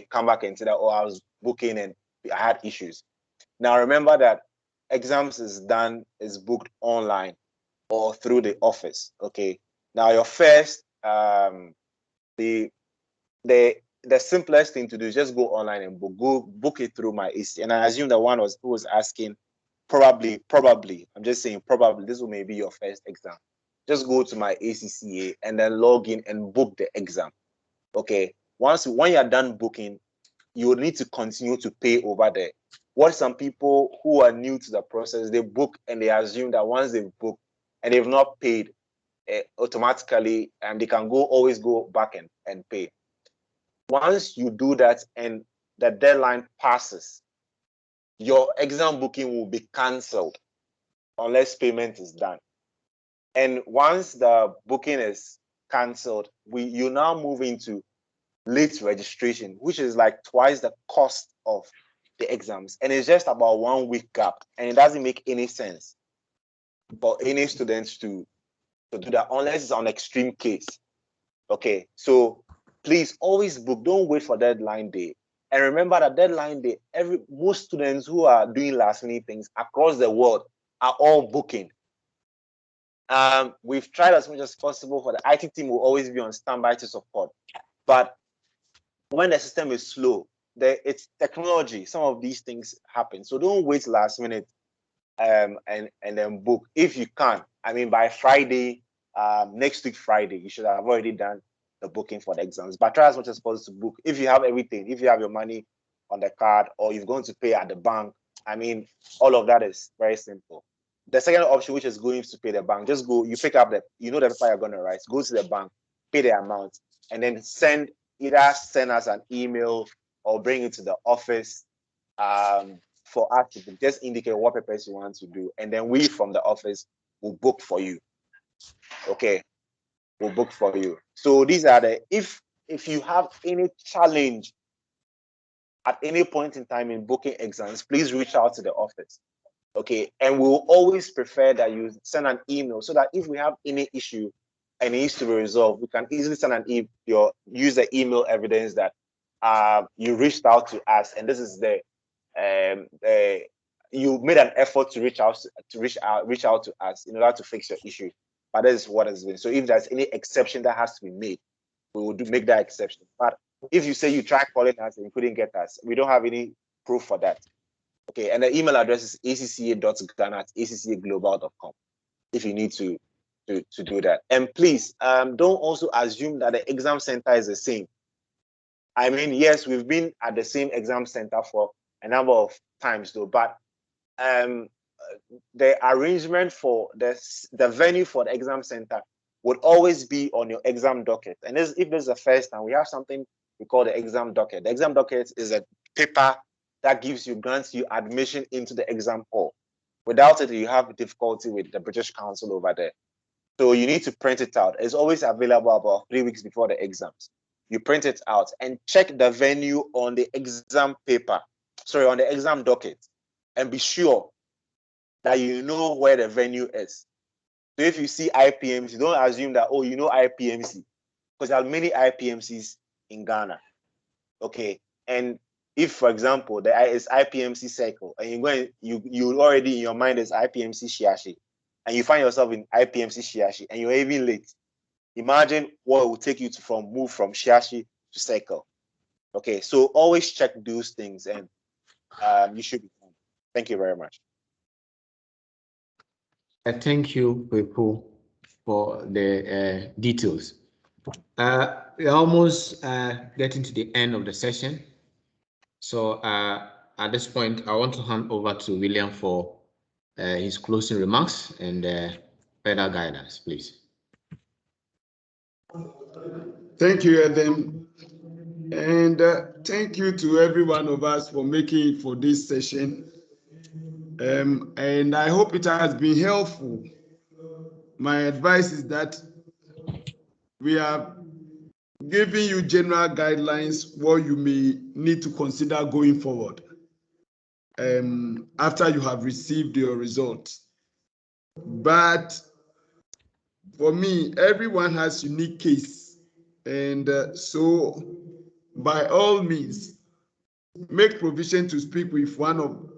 Speaker 2: come back and say that, oh, I was booking and I had issues. Now remember that exams is booked online or through the office. Okay. Now your first the simplest thing to do is just go online and book it through my AC. And I assume the one who was asking, probably, I'm just saying probably this will maybe your first exam. Just go to my ACCA and then log in and book the exam. Okay. When you're done booking, you will need to continue to pay over there. What some people who are new to the process, they book and they assume that once they've booked and they've not paid automatically, they can always go back and pay. Once you do that and the deadline passes, your exam booking will be cancelled unless payment is done. And once the booking is cancelled, you now move into late registration, which is like twice the cost of the exams, and it's just about 1 week gap, and it doesn't make any sense for any students to do that unless it's an extreme case. Okay, so please always book. Don't wait for deadline day. And remember that deadline day, most students who are doing last minute things across the world are all booking. We've tried as much as possible for the IT team will always be on standby to support, but when the system is slow, it's technology. Some of these things happen. So don't wait last minute and then book. If you can, I mean, by Friday, next week Friday, you should have already done the booking for the exams. But try as much as possible to book. If you have everything, if you have your money on the card or you're going to pay at the bank, I mean, all of that is very simple. The second option, which is going to pay the bank, just go, you pick up the paper you're going to write, go to the bank, pay the amount, and then either send us an email or bring it to the office for us to just indicate what papers you want to do. And then we from the office will book for you. Okay, we'll book for you. So these are if you have any challenge at any point in time in booking exams, please reach out to the office. Okay, and we'll always prefer that you send an email so that if we have any issue and it needs to be resolved, we can easily send an email, use the email evidence that you reached out to us, and this is you made an effort to reach out to us in order to fix your issue. But that is what has been. So if there's any exception that has to be made, we will make that exception. But if you say you tried calling us and you couldn't get us, we don't have any proof for that. Okay, and the email address is acca.ghana@acccaglobal.com if you need to do that. And please don't also assume that the exam center is the same. I mean, yes, we've been at the same exam center for a number of times though, but the arrangement for the venue for the exam center would always be on your exam docket. And if this is the first time, we have something we call the exam docket. The exam docket is a paper that grants you admission into the exam hall. Without it, you have difficulty with the British Council over there. So you need to print it out. It's always available about 3 weeks before the exams. You print it out and check the venue on the exam on the exam docket, and be sure that you know where the venue is. So if you see IPMC, don't assume that, oh, you know IPMC, because there are many IPMCs in Ghana. Okay. And if, for example, there is IPMC Circle, and you already in your mind is IPMC Shiashi, and you find yourself in IPMC Shiashi, and you're even late, imagine what it will take you to move from Shiashi to Circle. Okay, so always check those things, and you should be fine. Thank you very much.
Speaker 1: Thank you, Pepo, for the details. We're almost getting to the end of the session. So at this point, I want to hand over to William for his closing remarks and further guidance, please.
Speaker 4: Thank you, Adam. And thank you to every one of us for making it for this session. And I hope it has been helpful. My advice is that we are giving you general guidelines what you may need to consider going forward after you have received your results. But for me, everyone has unique case. And so by all means, make provision to speak with one of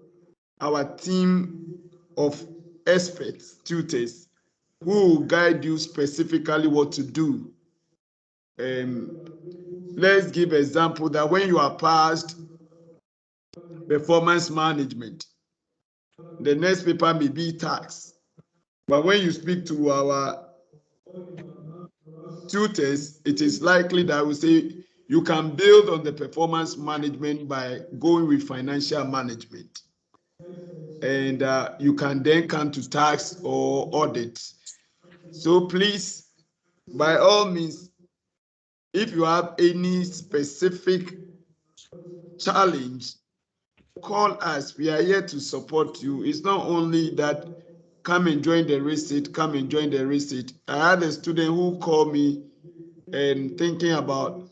Speaker 4: our team of experts, tutors, who will guide you specifically what to do. Let's give example that when you are past performance management, the next paper may be tax. But when you speak to our tutors, it is likely that we say you can build on the performance management by going with financial management. And you can then come to tax or audit. So please, by all means, if you have any specific challenge, call us. We are here to support you. It's not only that come and join the receipt, come and join the receipt. I had a student who called me and thinking about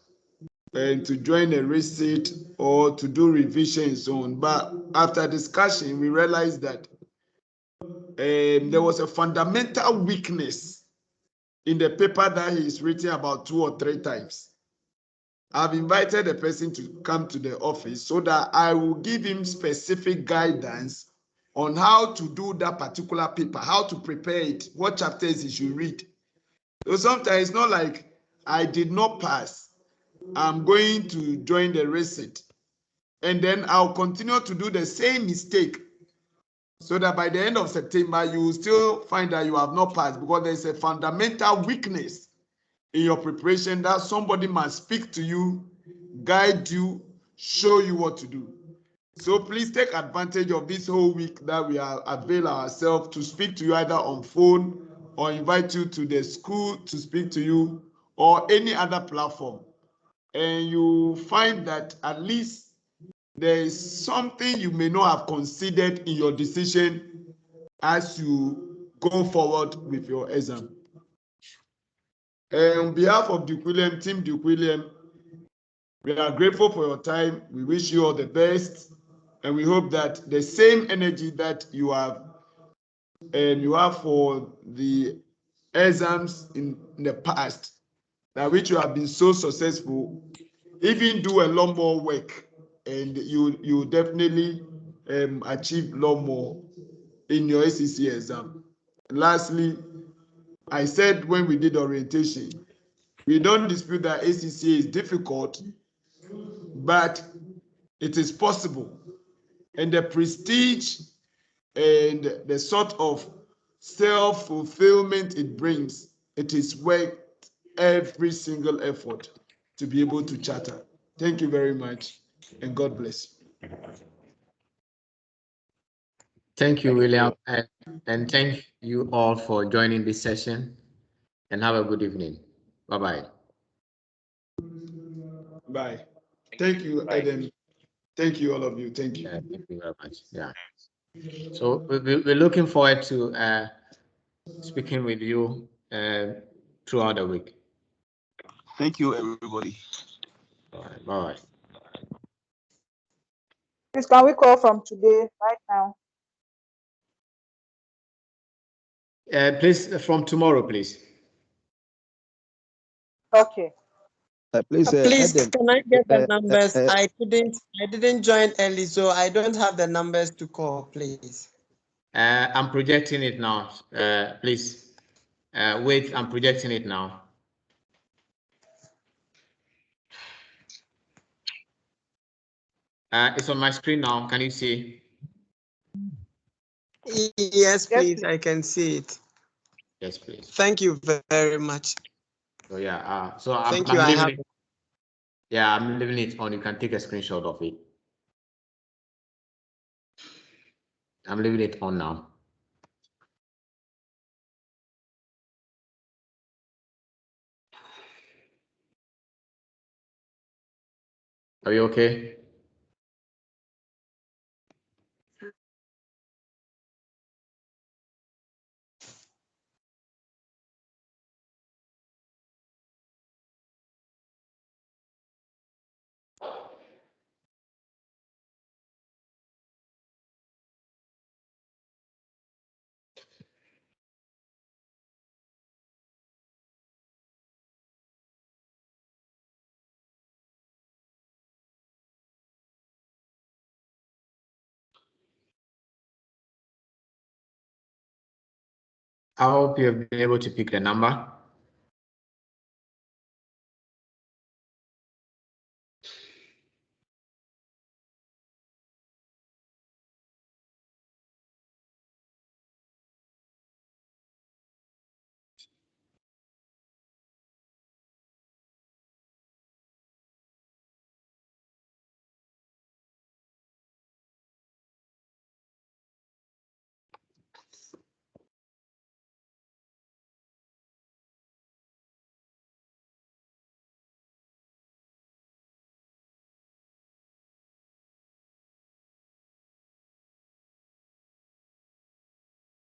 Speaker 4: to join a receipt or to do revisions on. But after discussion, we realized that there was a fundamental weakness in the paper that he's written about 2 or 3 times. I've invited the person to come to the office so that I will give him specific guidance on how to do that particular paper, how to prepare it, what chapters he should read. So sometimes it's not like I did not pass, I'm going to join the receipt, and then I'll continue to do the same mistake, so that by the end of September, you will still find that you have not passed, because there's a fundamental weakness in your preparation that somebody must speak to you, guide you, show you what to do. So please take advantage of this whole week that we are avail ourselves to speak to you either on phone or invite you to the school to speak to you or any other platform. And you find that at least there is something you may not have considered in your decision as you go forward with your exam. And on behalf of Duke William, Team Duke William, we are grateful for your time. We wish you all the best. And we hope that the same energy that you have for the exams in the past, that which you have been so successful, even do a lot more work, and you definitely achieve a lot more in your ACCA exam. Lastly, I said when we did orientation, we don't dispute that ACCA is difficult, but it is possible. And the prestige and the sort of self-fulfillment it brings, it is worth every single effort to be able to charter. Thank you very much, and God bless you.
Speaker 1: Thank you, William, and thank you all for joining this session, and have a good evening. Bye-bye.
Speaker 4: Bye. Thank you, Adam. Thank you, all of you. Thank you.
Speaker 1: Thank you very much. Yeah. So we're looking forward to speaking with you throughout the week.
Speaker 6: Thank you, everybody.
Speaker 1: All right. Bye.
Speaker 13: Please, can we call from today, right now?
Speaker 1: Please, from tomorrow, please.
Speaker 13: Okay.
Speaker 8: Please,
Speaker 14: Please,
Speaker 8: Adam,
Speaker 14: can I get the numbers? I didn't join early, so I don't have the numbers to call, please.
Speaker 1: I'm projecting it now. Please, wait, I'm projecting it now. It's on my screen now. Can you see?
Speaker 14: Yes, please. I can see it.
Speaker 1: Yes, please.
Speaker 14: Thank you very much.
Speaker 1: So yeah, so I'm
Speaker 14: Thank you.
Speaker 1: leaving it. Yeah, I'm leaving it on. You can take a screenshot of it. I'm leaving it on now. Are you okay? I hope you have been able to pick the number.